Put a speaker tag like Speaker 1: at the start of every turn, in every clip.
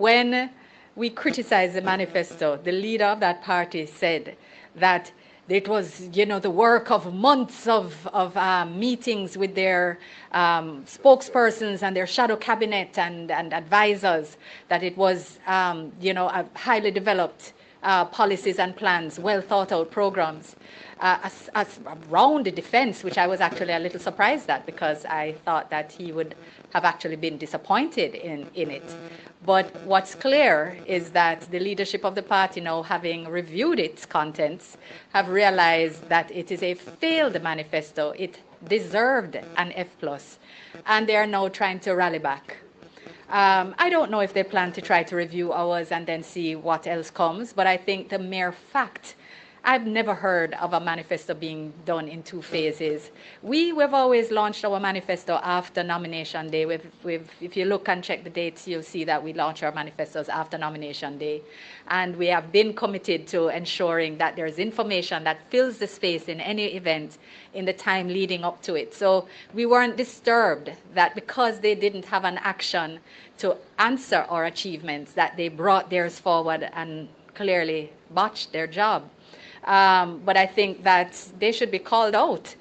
Speaker 1: When we criticized the manifesto, the leader of that party said that it was, the work of months of meetings with their spokespersons and their shadow cabinet and advisors, that it was, a highly developed policies and plans, well thought out programs. As around the defense, which I was actually a little surprised at, because I thought that he would have actually been disappointed in it. But what's clear is that the leadership of the party, now having reviewed its contents, have realized that it is a failed manifesto. It deserved an F+, and they are now trying to rally back. I don't know if they plan to try to review ours and then see what else comes, but I think the mere fact, I've never heard of a manifesto being done in 2 phases. We've always launched our manifesto after nomination day. If you look and check the dates, you'll see that we launch our manifestos after nomination day. And we have been committed to ensuring that there's information that fills the space in any event in the time leading up to it. So we weren't disturbed that because they didn't have an action to answer our achievements, that they brought theirs forward and clearly botched their job. But I think that they should be called out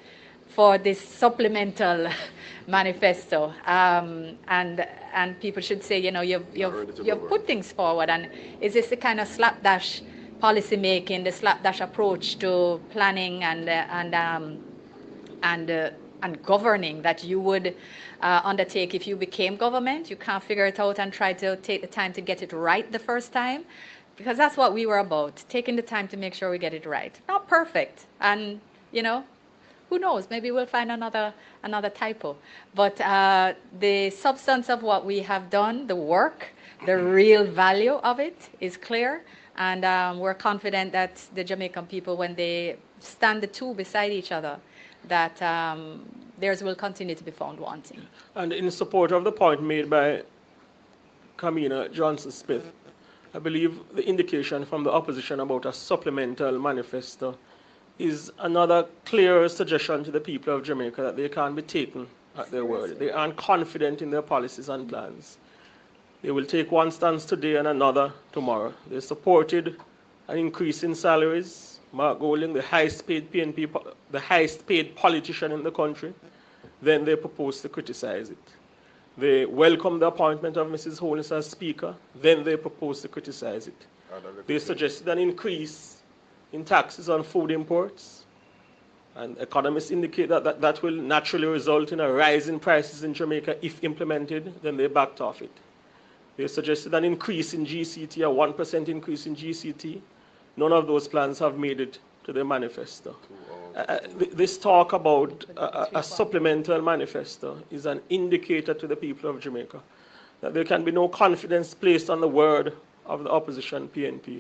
Speaker 1: for this supplemental manifesto, and people should say, you've put things forward, and is this the kind of slapdash policy making, the slapdash approach to planning and governing that you would undertake if you became government? You can't figure it out and try to take the time to get it right the first time. Because that's what we were about, taking the time to make sure we get it right. Not perfect, and who knows, maybe we'll find another typo. But the substance of what we have done, the work, the real value of it is clear, and we're confident that the Jamaican people, when they stand the two beside each other, that theirs will continue to be found wanting.
Speaker 2: And in support of the point made by Kamina Johnson-Smith, I believe the indication from the opposition about a supplemental manifesto is another clear suggestion to the people of Jamaica that they can't be taken at their word. They aren't confident in their policies and plans. They will take one stance today and another tomorrow. They supported an increase in salaries. Mark Golding, the highest paid PNP, the highest paid politician in the country, then they proposed to criticize it. They welcomed the appointment of Mrs. Holness as Speaker, then they proposed to criticize it. They suggested an increase in taxes on food imports, and economists indicate that that will naturally result in a rise in prices in Jamaica if implemented, then they backed off it. They suggested an increase in GCT, a 1% increase in GCT. None of those plans have made it to the manifesto. This talk about a supplemental manifesto is an indicator to the people of Jamaica that there can be no confidence placed on the word of the opposition PNP.